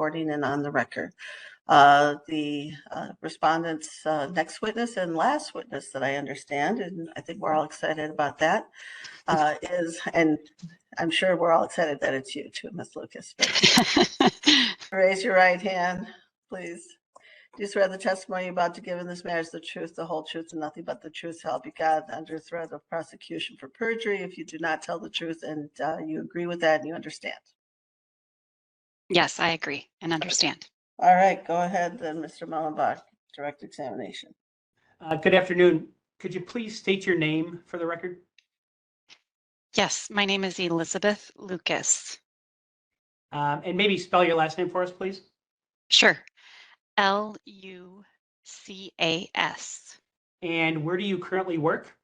recording and on the record. The respondent's next witness and last witness that I understand, and I think we're all excited about that, and I'm sure we're all excited that it's you too, Ms. Lucas. Raise your right hand, please. Do you swear the testimony you're about to give in this matter is the truth, the whole truth, and nothing but the truth, so help you God, under threat of prosecution for perjury if you do not tell the truth, and you agree with that and you understand? Yes, I agree and understand. All right, go ahead then, Mr. Mullenbach, direct examination. Good afternoon. Could you please state your name for the record? Yes, my name is Elizabeth Lucas. And maybe spell your last name for us, please. Sure. Lucas. And where do you currently work?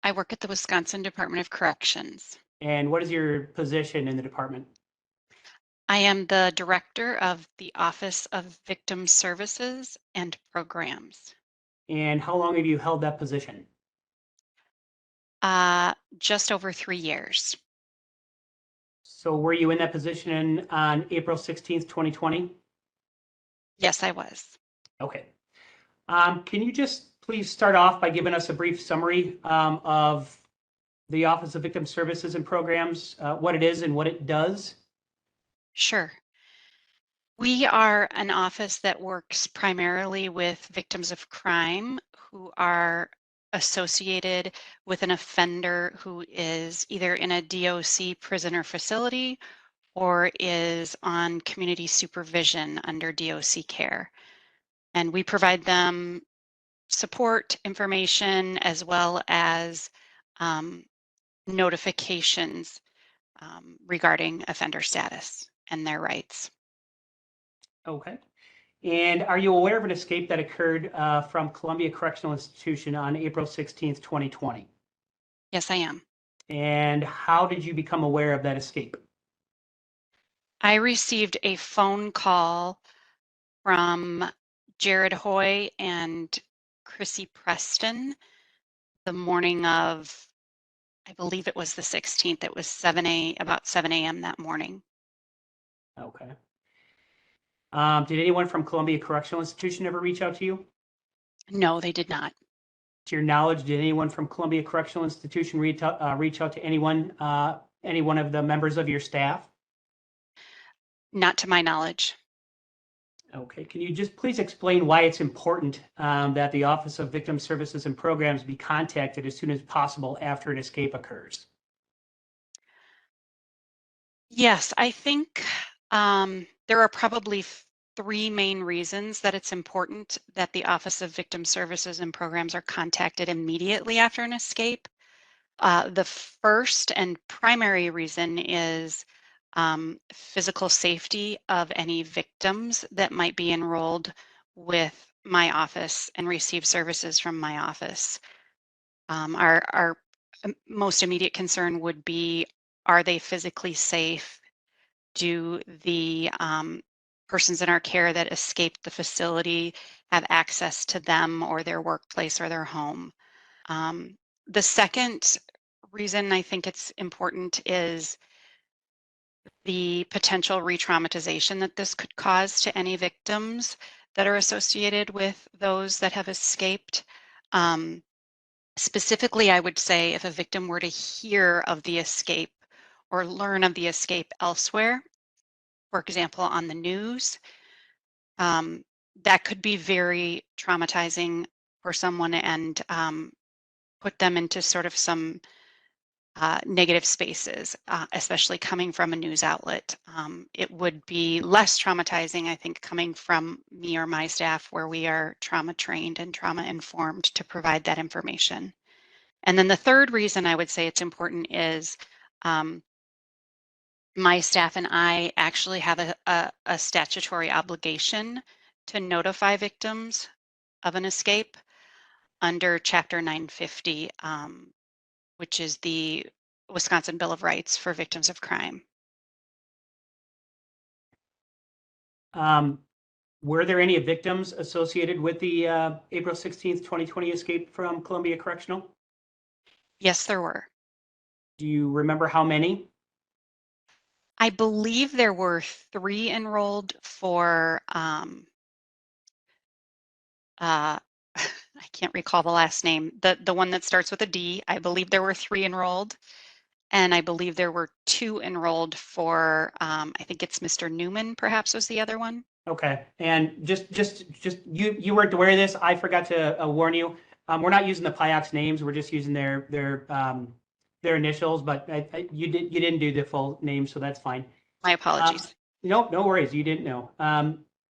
I work at the Wisconsin Department of Corrections. And what is your position in the department? I am the director of the Office of Victim Services and Programs. And how long have you held that position? Just over 3 years. So were you in that position on April 16th, 2020? Yes, I was. Okay. Can you just please start off by giving us a brief summary of the Office of Victim Services and Programs, what it is and what it does? Sure. We are an office that works primarily with victims of crime who are associated with an offender who is either in a DOC prison or facility or is on community supervision under DOC care. And we provide them support, information, as well as notifications regarding offender status and their rights. Okay. And are you aware of an escape that occurred from Columbia Correctional Institution on April 16th, 2020? Yes, I am. And how did you become aware of that escape? I received a phone call from Jared Hoy and Chrissy Preston the morning of, I believe it was the 16th. It was about 7 a.m. that morning. Okay. Did anyone from Columbia Correctional Institution ever reach out to you? No, they did not. To your knowledge, did anyone from Columbia Correctional Institution reach out to anyone, any one of the members of your staff? Not to my knowledge. Okay, can you just please explain why it's important that the Office of Victim Services and Programs be contacted as soon as possible after an escape occurs? Yes, I think there are probably 3 main reasons that it's important that the Office of Victim Services and Programs are contacted immediately after an escape. The first and primary reason is physical safety of any victims that might be enrolled with my office and receive services from my office. Our most immediate concern would be, are they physically safe? Do the persons in our care that escaped the facility have access to them or their workplace or their home? The second reason I think it's important is the potential re-traumatization that this could cause to any victims that are associated with those that have escaped. Specifically, I would say if a victim were to hear of the escape or learn of the escape elsewhere, for example, on the news, that could be very traumatizing for someone and put them into sort of some negative spaces, especially coming from a news outlet. It would be less traumatizing, I think, coming from me or my staff where we are trauma trained and trauma informed to provide that information. And then the third reason I would say it's important is my staff and I actually have a statutory obligation to notify victims of an escape under Chapter 950, which is the Wisconsin Bill of Rights for Victims of Crime. Were there any victims associated with the April 16th, 2020 escape from Columbia Correctional? Yes, there were. Do you remember how many? I believe there were 3 enrolled for, I can't recall the last name, the one that starts with a D. I believe there were 3 enrolled, and I believe there were 2 enrolled for, I think it's Mr. Newman, perhaps was the other one. Okay, and just you weren't aware of this. I forgot to warn you. We're not using the PIOX names. We're just using their initials. But you didn't do the full name, so that's fine. My apologies. No worries. You didn't know.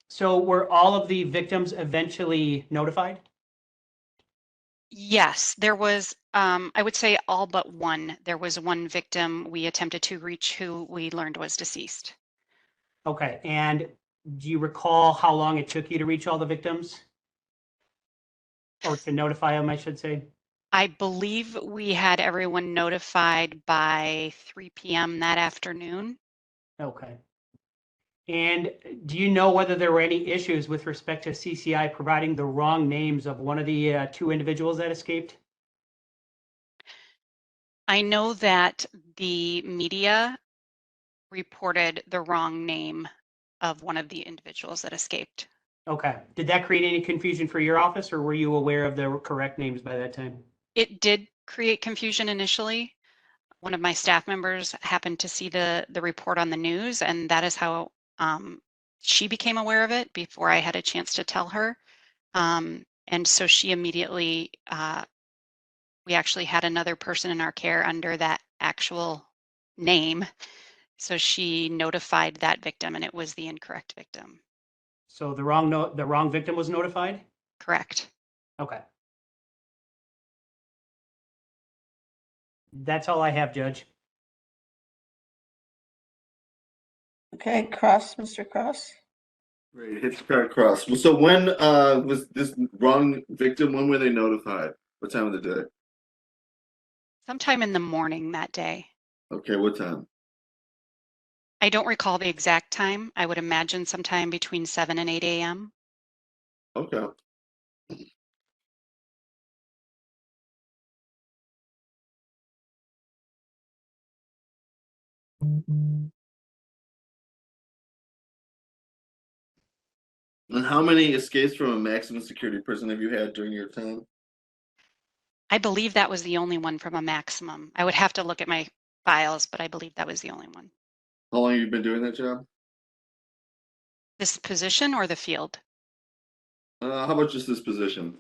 So were all of the victims eventually notified? Yes, there was, I would say all but one. There was one victim we attempted to reach who we learned was deceased. Okay, and do you recall how long it took you to reach all the victims? Or to notify them, I should say? I believe we had everyone notified by 3 p.m. that afternoon. Okay. And do you know whether there were any issues with respect to CCI providing the wrong names of one of the 2 individuals that escaped? I know that the media reported the wrong name of one of the individuals that escaped. Okay. Did that create any confusion for your office, or were you aware of the correct names by that time? It did create confusion initially. One of my staff members happened to see the report on the news, and that is how she became aware of it before I had a chance to tell her. And so she immediately, we actually had another person in our care under that actual name. So she notified that victim, and it was the incorrect victim. So the wrong victim was notified? Correct. Okay. That's all I have, Judge. Okay, Cross, Mr. Cross. Great, Hitchcock Cross. Well, so when was this wrong victim? When were they notified? What time of the day? Sometime in the morning that day. Okay, what time? I don't recall the exact time. I would imagine sometime between 7 and 8 a.m. Okay. And how many escapes from a maximum security prison have you had during your time? I believe that was the only one from a maximum. I would have to look at my files, but I believe that was the only one. How long have you been doing that job? This position or the field? How about just this position?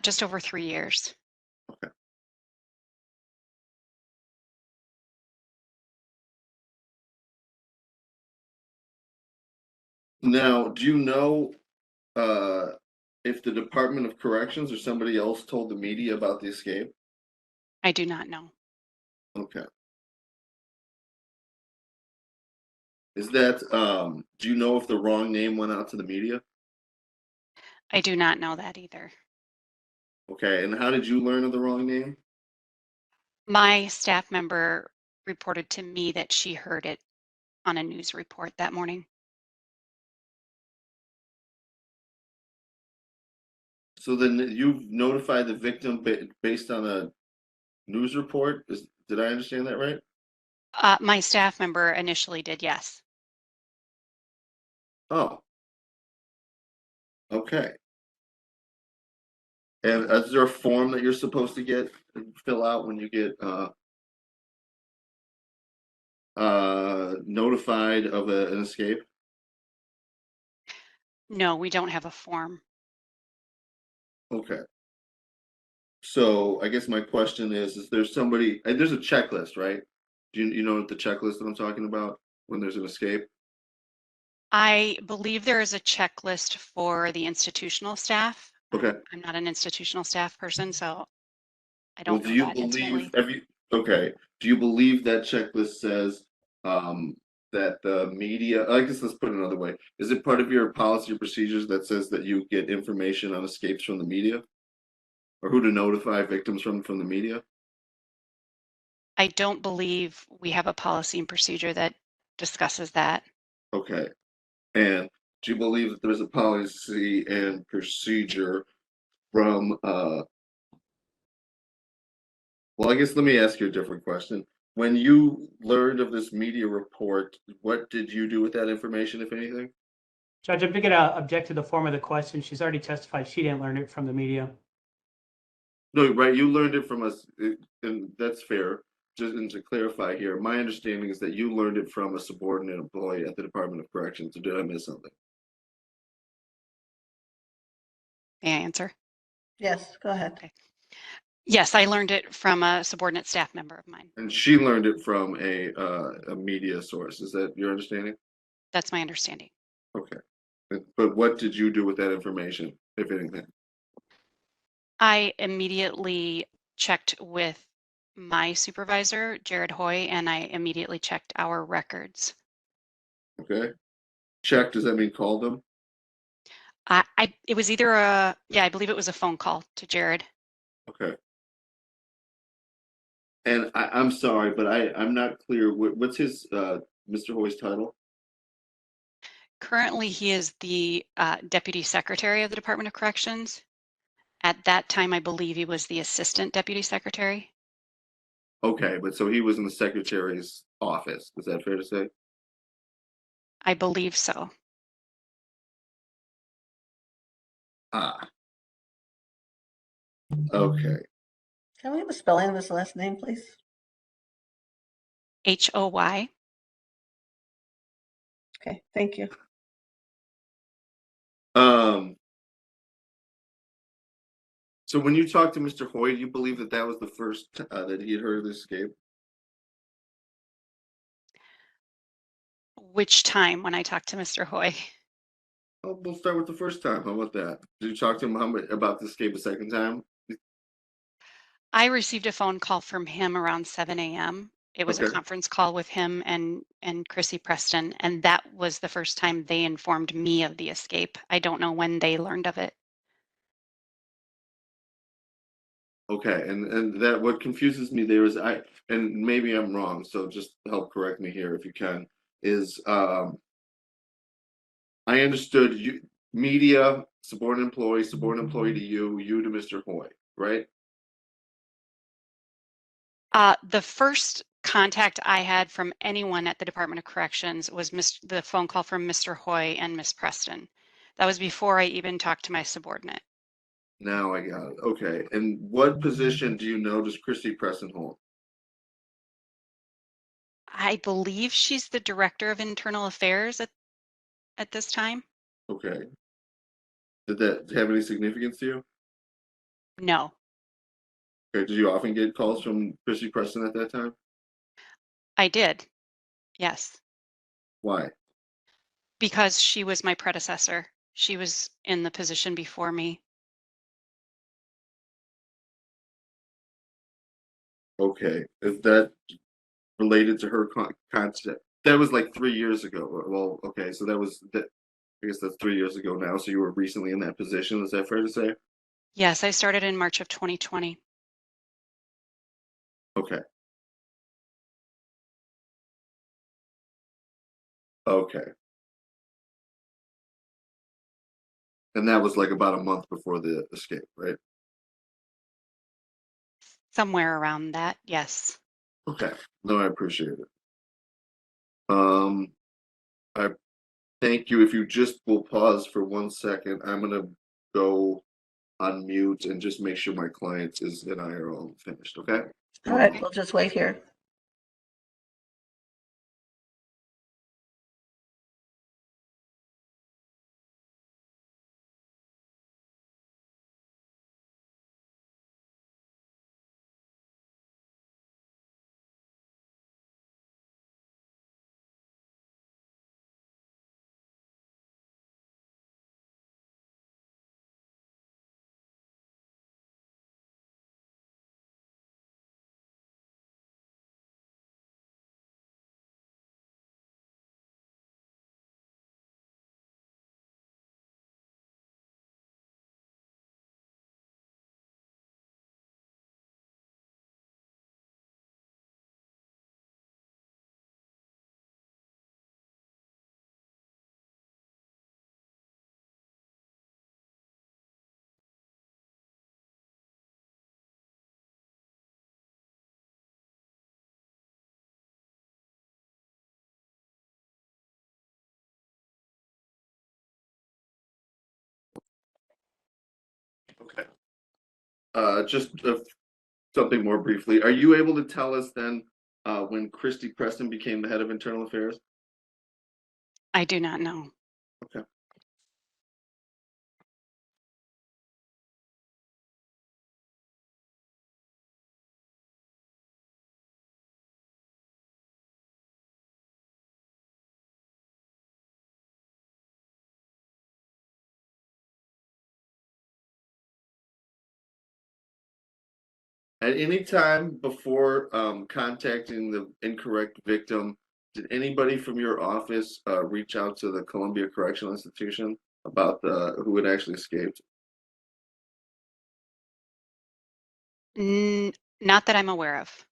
Just over 3 years. Okay. Now, do you know if the Department of Corrections or somebody else told the media about the escape? I do not know. Okay. Is that do you know if the wrong name went out to the media? I do not know that either. Okay, and how did you learn of the wrong name? My staff member reported to me that she heard it on a news report that morning. So then you've notified the victim based on a news report? Did I understand that right? My staff member initially did, yes. Oh, okay. And is there a form that you're supposed to fill out when you get notified of an escape? No, we don't have a form. Okay. So I guess my question is there somebody, there's a checklist, right? Do you know the checklist that I'm talking about when there's an escape? I believe there is a checklist for the institutional staff. Okay. I'm not an institutional staff person, so I Well, don't do know you that intimately. believe, okay, do you believe that checklist says that the media, I guess let's put it another way. Is it part of your policy or procedures that says that you get information on escapes from the media? Or who to notify victims from the media? I don't believe we have a policy and procedure that discusses that. Okay. And do you believe that there's a policy and procedure from well, I guess let me ask you a different question. when you learned of this media report, what did you do with that information, if anything? Judge, I'm going to object to the form of the question. She's already testified she didn't learn it from the media. No, right, you learned it from us, and that's fair. Just and to clarify here, my understanding is that you learned it from a subordinate employee at the Department of Corrections. Or did I miss something? May I answer? Yes, go ahead. Okay. Yes, I learned it from a subordinate staff member of mine. And she learned it from a media source. Is that your understanding? That's my understanding. Okay. But what did you do with that information, if anything? I immediately checked with my supervisor, Jared Hoy, and I immediately checked our records. Okay. Check, does that mean call them? It was either I believe it was a phone call to Jared. Okay. And I'm sorry, but I'm not clear. What's his Mr. Hoy's title? Currently, he is the Deputy Secretary of the Department of Corrections. At that time, I believe he was the Assistant Deputy Secretary. Okay, but so he was in the secretary's office. Is that fair to say? I believe so. Ah. Okay. Can we have a spelling of his last name, please? HOY. Okay, thank you. So when you talked to Mr. Hoy, do you believe that that was the first that he had heard of this escape? Which time when I talked to Mr. Hoy? Oh, we'll start with the first time. How about that? Did you talk to him about the escape a second time? I received a phone call from him around 7 a.m. It was a Okay. conference call with him and Chrissy Preston, and that was the first time they informed me of the escape. I don't know when they learned of it. Okay, and that what confuses me there is and maybe I'm wrong, so just help correct me here if you can, is I understood you media, subordinate employee to you to Mr. Hoy, right? The first contact I had from anyone at the Department of Corrections was the phone call from Mr. Hoy and Miss Preston. That was before I even talked to my subordinate. Now I got it. Okay. And what position do you know does Christy Preston hold? I believe she's the Director of Internal Affairs at this time. Okay. Did that have any significance to you? No, Okay. Did you often get calls from Christy Preston at that time? I did. Yes, Why? because she was my predecessor. She was in the position before me. Okay. Is that related to her concept? That was like 3 years ago. Well, okay. So that was that. I guess that's 3 years ago now. So you were recently in that position. Is that fair to say? Yes, I started in March of 2020. Okay. Okay. And that was like about a month before the escape, right? Somewhere around that, yes. Okay. No, I appreciate it. I thank you. If you just will pause for 1 second, I'm gonna go on mute and just make sure my client is and I are all finished, okay? All right, we'll just wait here. Okay. Just something more briefly. Are you able to tell us then when Christy Preston became the head of internal affairs? I do not know. Okay. At any time before contacting the incorrect victim, did anybody from your office reach out to the Columbia Correctional Institution about who had actually escaped? Not that I'm aware of.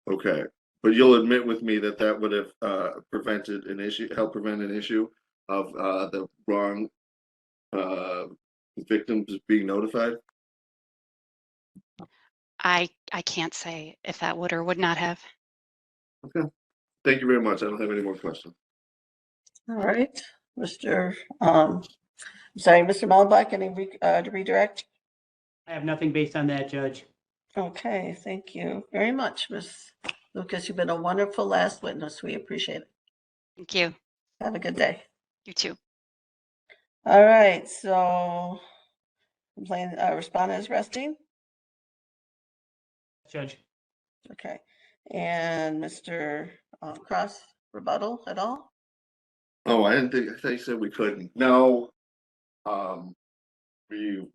Okay, but you'll admit with me that that would have prevented an issue, helped prevent an issue of the wrong victims being notified? I can't say if that would or would not have. Okay, thank you very much. I don't have any more questions. All right, Mr. Sorry, Mr. Mullenbach, any to redirect? I have nothing based on that, Judge. Okay, thank you very much, Ms. Lucas. You've been a wonderful last witness. We appreciate it. Thank you. Have a good day. You too. All right, so complaint, respondent is resting. Judge. Okay, and Mr. Cross, rebuttal at all? Oh, I thought you said we couldn't. No, we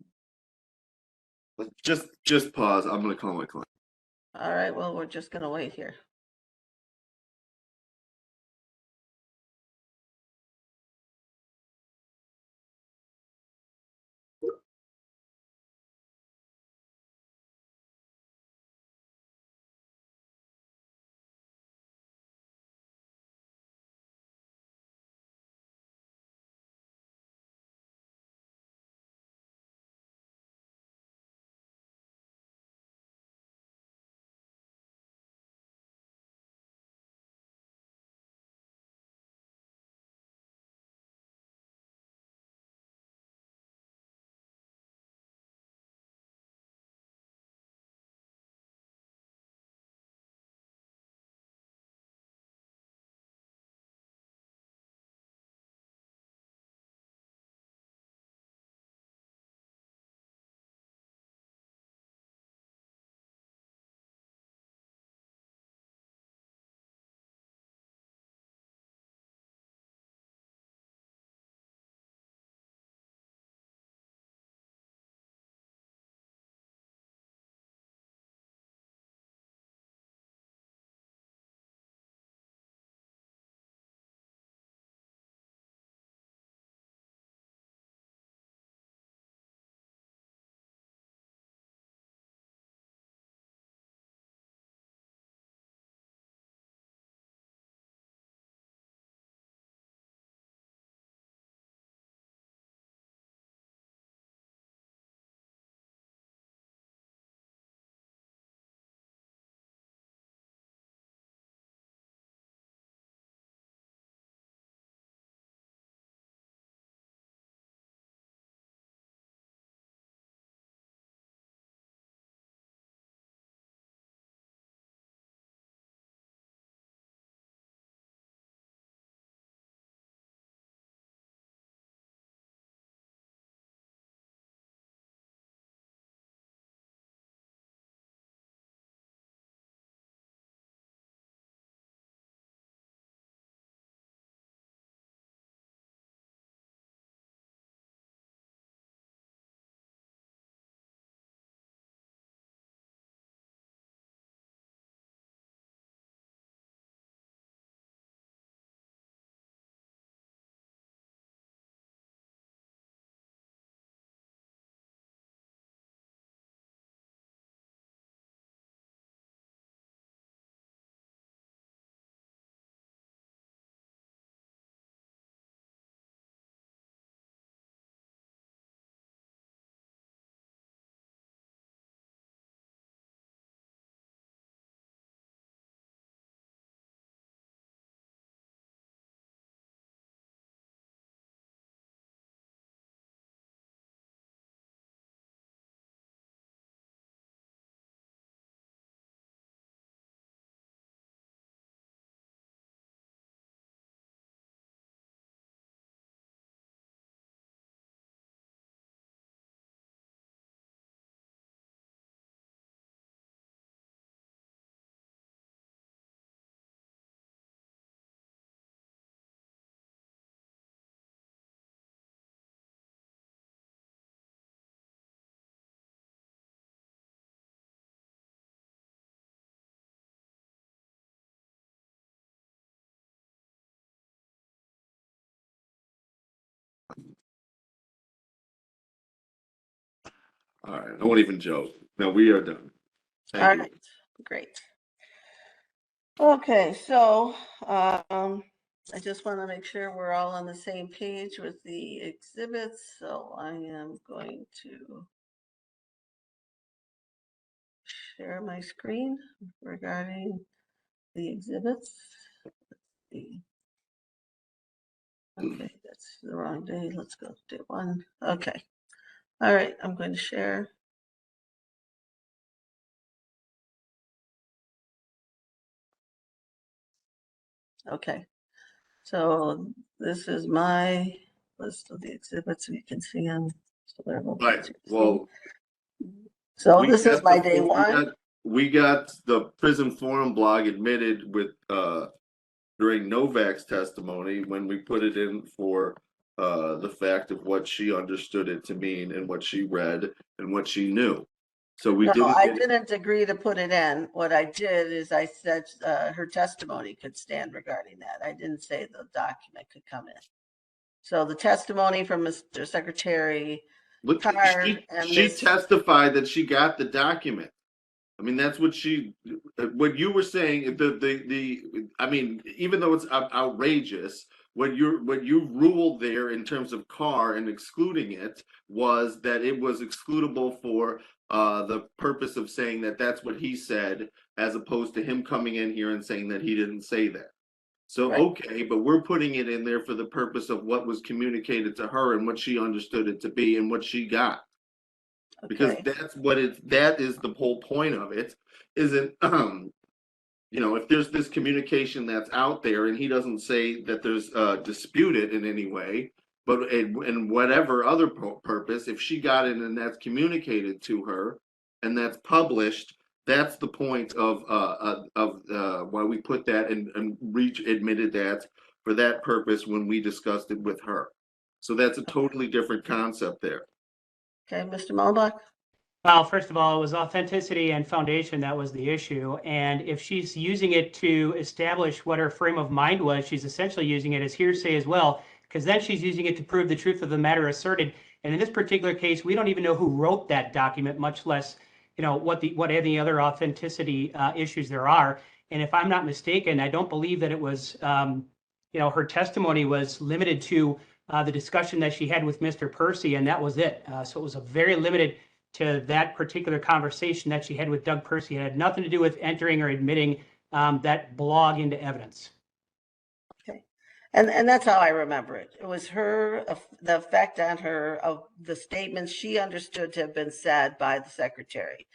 just pause. I'm gonna call my client. All right, well, we're just gonna wait here. All right, I won't even joke. No, we are done. All Thank you. right, great. Okay, so I just want to make sure we're all on the same page with the exhibits. So I am going to share my screen regarding the exhibits. Okay, that's the wrong day. Let's go to one. Okay. All right, I'm going to share. Okay. So this is my list of the exhibits you can see them. So they're both Right. easy to see. Well, So we this is got my the- day we one. we got the prison forum blog admitted with during Novak's testimony when we put it in for the fact of what she understood it to mean and what she read and what she knew. So we No, didn't I get- didn't agree to put it in. What I did is I said her testimony could stand regarding that. I didn't say the document could come in. So the testimony from Mr. Secretary Look, Carr and she Ms. testified that she got the document. I mean, that's what what you were saying. I mean, even though it's outrageous, what you ruled there in terms of Carr and excluding it was that it was excludable for the purpose of saying that that's what he said, as opposed to him coming in here and saying that he didn't say that. So, Right. okay, but we're putting it in there for the purpose of what was communicated to her and what she understood it to be and what she got. Because Okay, that is the whole point of it, isn't, you know, if there's this communication that's out there and he doesn't say that there's disputed in any way, but in whatever other purpose, if she got it and that's communicated to her and that's published, that's the point of why we put that and Reach admitted that for that purpose when we discussed it with her. So that's a totally different concept there. okay, Mr. Mulbach? Well, first of all, it was authenticity and foundation that was the issue. And if she's using it to establish what her frame of mind was, she's essentially using it as hearsay as well, because then she's using it to prove the truth of the matter asserted. And in this particular case, we don't even know who wrote that document, much less, you know, what any other authenticity issues there are. And if I'm not mistaken, I don't believe that it was, you know, her testimony was limited to the discussion that she had with Mr. Percy, and that was it. So it was a very limited to that particular conversation that she had with Doug Percy. It had nothing to do with entering or admitting that blog into evidence. Okay, and that's how I remember it. It was her, the effect on her of the statements she understood to have been said by the secretary.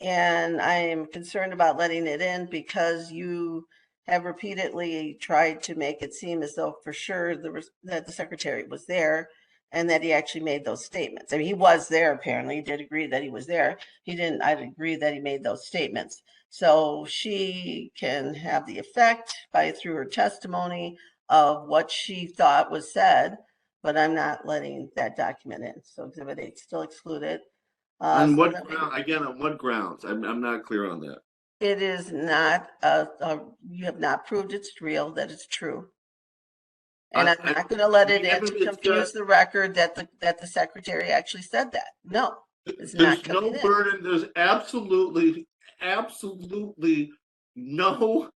And I am concerned about letting it in because you have repeatedly tried to make it seem as though for sure that the secretary was there and that he actually made those statements. I mean, he was there apparently. He did agree that he was there. He didn't, I'd agree that he made those statements. So she can have the effect through her testimony of what she thought was said, but I'm not letting that document in. So Exhibit 8 still excluded. On So what then ground, again, on what grounds? I'm not clear on that. it is not, you have not proved it's real, that it's true. And I'm not going to let it in to confuse the record that the secretary actually said that. No, it's not There's no coming in. burden, there's absolutely no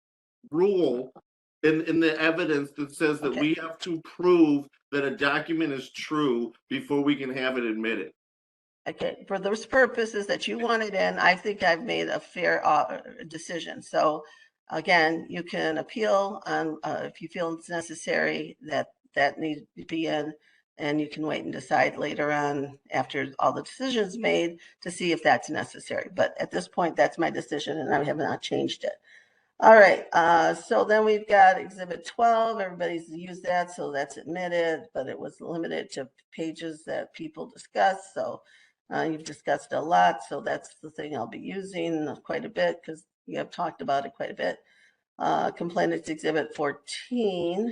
rule in the evidence that says that Okay. we have to prove that a document is true before we can have it admitted. Okay, for those purposes that you wanted in, I think I've made a fair decision. So again, you can appeal on if you feel it's necessary that needs to be in, and you can wait and decide later on after all the decisions made to see if that's necessary. But at this point, that's my decision, and I have not changed it. All right, so then we've got Exhibit 12. Everybody's used that, so that's admitted, but it was limited to pages that people discussed. So you've discussed a lot, so that's the thing I'll be using quite a bit because you have talked about it quite a bit. Complainants Exhibit 14.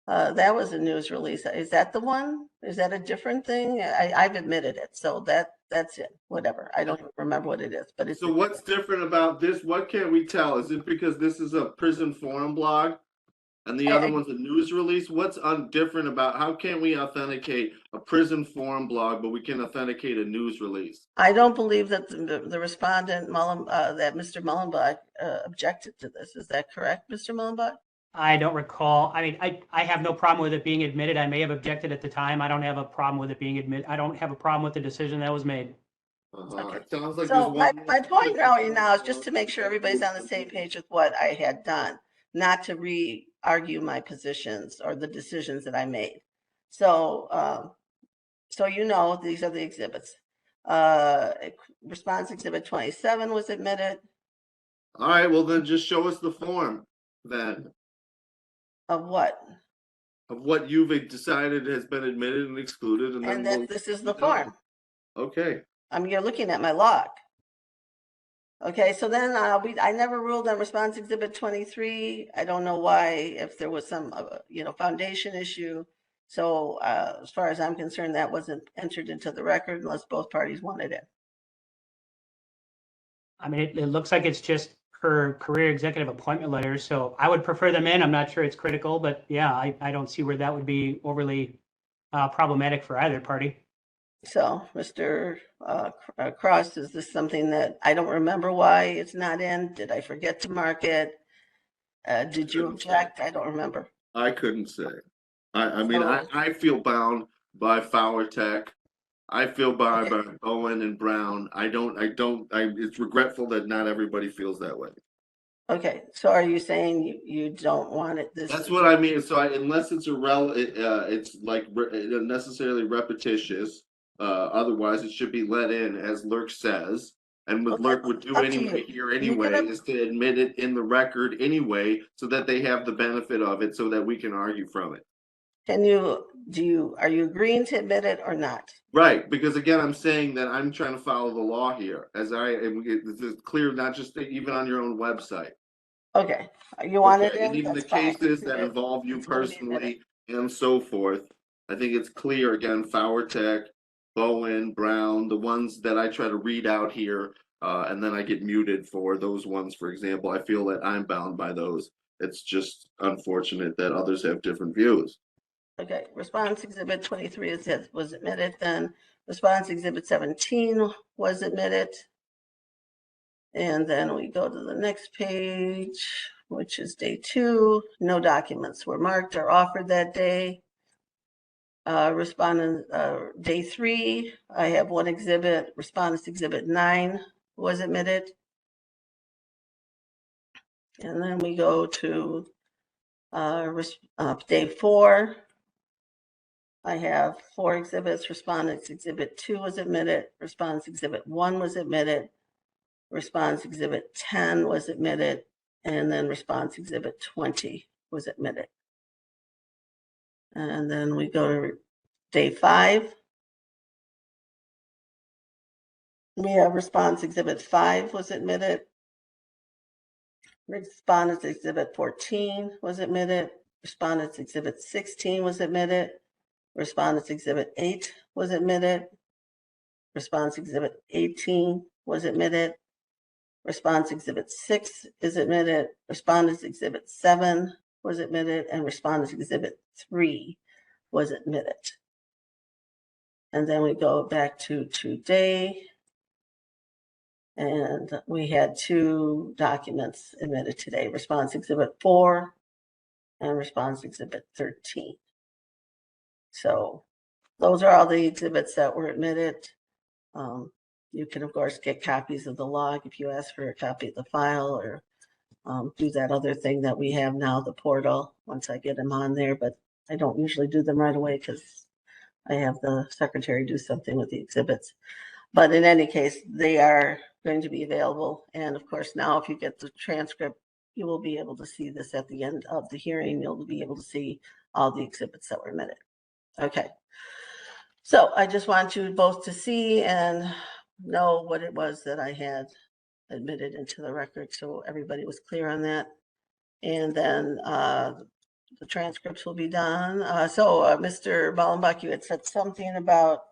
That was a news release. Is that the one? Is that a different thing? I've admitted it, so that's it. Whatever. I don't even remember what it is, but it's. So what's different about this? What can we tell? Is it because this is a prison forum blog? and the other one's a news release. What's different about, how can we authenticate a prison forum blog, but we can authenticate a news release? I don't believe that the respondent, that Mr. Mullenbach objected to this. Is that correct, Mr. Mullenbach? I don't recall. I mean, I have no problem with it being admitted. I may have objected at the time. I don't have a problem with it being admitted. I don't have a problem with the decision that was made. Okay. It sounds like So there's my point now is just to make sure everybody's on the same page with what I had done, not to re-argue my positions or the decisions that I made. So, so you know, these are the exhibits. Response exhibit 27 was admitted. All right, well then just show us the form then Of what? of what you've decided has been admitted and excluded, and then And we'll. then this is the form. Okay. You're looking at my log. Okay, so then I never ruled on response exhibit 23. I don't know why, if there was some, foundation issue. So as far as I'm concerned, that wasn't entered into the record unless both parties wanted it. I mean, it looks like it's just her career executive appointment letters, so I would prefer them in. I'm not sure it's critical, but yeah, I don't see where that would be overly problematic for either party. So, Mr. Cross, is this something that I don't remember why it's not in? Did I forget to mark it? Did you object? I don't remember. I couldn't say. I mean, So- I feel bound by Fowler Tech. I feel bound by Bowen and Brown. It's regretful that not everybody feels that way. Okay, so are you saying you don't want it this? That's what I mean. So unless it's it's like necessarily repetitious. Otherwise, it should be let in, as Lurk says, and what Okay, Lurk would do up to anyway you. here You anyway can- is to admit it in the record anyway, so that they have the benefit of it, so that we can argue from it. Are you agreeing to admit it or not? Right, because again, I'm saying that I'm trying to follow the law here, as this is clear, not just even on your own website. Okay, you want it Okay, and in? even the That's fine. cases that involve you It's gonna be admitted. personally and so forth. I think it's clear again, Fowler Tech, Bowen, Brown, the ones that I try to read out here, and then I get muted for those ones, for example. I feel that I'm bound by those. It's just unfortunate that others have different views. Okay, response exhibit 23 was admitted, then response exhibit 17 was admitted. And then we go to the next page, which is day 2. No documents were marked or offered that day. Respondent, day 3, I have one exhibit, respondents exhibit 9 was admitted. And then we go to day 4. I have 4 exhibits. Respondents exhibit 2 was admitted. Respondents exhibit 1 was admitted. Response exhibit 10 was admitted. And then response exhibit 20 was admitted. And then we go to day 5. We have response exhibit 5 was admitted. Respondents exhibit 14 was admitted. Respondents exhibit 16 was admitted. Respondents exhibit 8 was admitted. Response exhibit 18 was admitted. Response exhibit 6 is admitted. Respondents exhibit 7 was admitted, and respondents exhibit 3 was admitted. And then we go back to today, and we had 2 documents admitted today, response exhibit 4 and response exhibit 13. So those are all the exhibits that were admitted. You can, of course, get copies of the log if you ask for a copy of the file, or do that other thing that we have now, the portal, once I get them on there. But I don't usually do them right away because I have the secretary do something with the exhibits. But in any case, they are going to be available. And of course, now if you get the transcript, you will be able to see this at the end of the hearing. You'll be able to see all the exhibits that were admitted. Okay. So I just want you both to see and know what it was that I had admitted into the record, so everybody was clear on that. And then the transcripts will be done. Mr. Ballenbach, you had said something about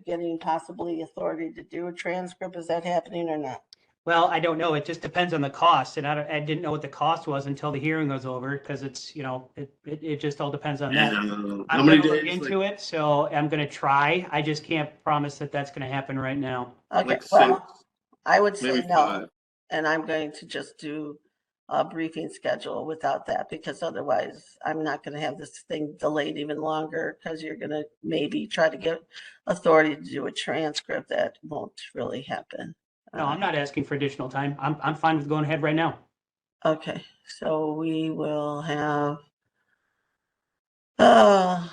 getting possibly authority to do a transcript. Is that happening or not? Well, I don't know. It just depends on the cost, and I didn't know what the cost was until the hearing was over, because it's, it just all depends on that. How I'm many gonna look days? into it, so I'm gonna try. I just can't promise that that's gonna happen right now. Okay, Like well, 6, I would say maybe no, 5. and I'm going to just do a briefing schedule without that, because otherwise I'm not gonna have this thing delayed even longer, because you're gonna maybe try to get authority to do a transcript. That won't really happen. No, I'm not asking for additional time. I'm fine with going ahead right now. Okay, so we will have, uh,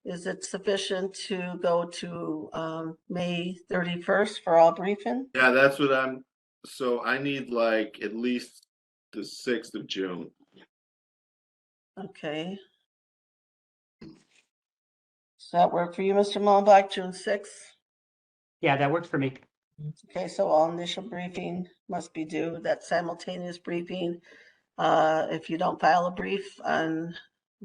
is it sufficient to go to, May 31st for all briefing? Yeah, that's what so I need like at least the 6th of June. Okay. Does that work for you, Mr. Mullenbach, June 6th? Yeah, that works for me. Okay, so all initial briefing must be due, that simultaneous briefing. If you don't file a brief on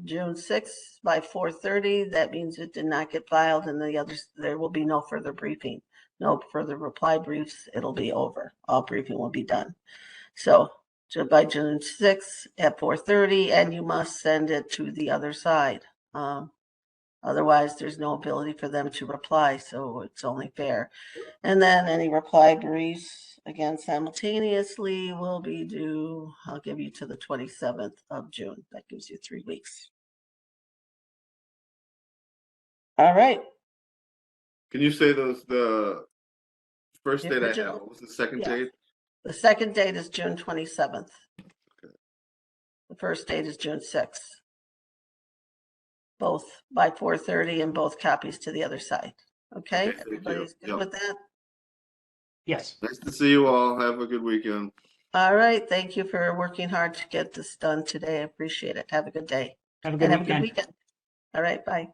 June 6th by 4:30, that means it did not get filed, and the others, there will be no further briefing, no further reply briefs. It'll be over. All briefing will be done. So by June 6th at 4:30, and you must send it to the other side. Otherwise, there's no ability for them to reply, so it's only fair. And then any reply briefs, again, simultaneously will be due, I'll give you to the 27th of June. That gives you 3 weeks. All right, Can you say the first The date I original. have? What was the second Yeah. date? the second date is June 27th. The first date is June 6th. Both by 4:30 and both copies to the other side. Okay, Okay, thank you. everybody's good Yep. with that? Yes. Nice to see you all. Have a good weekend. All right, thank you for working hard to get this done today. I appreciate it. Have a good day. Have a And good have a good weekend. weekend. All right, bye.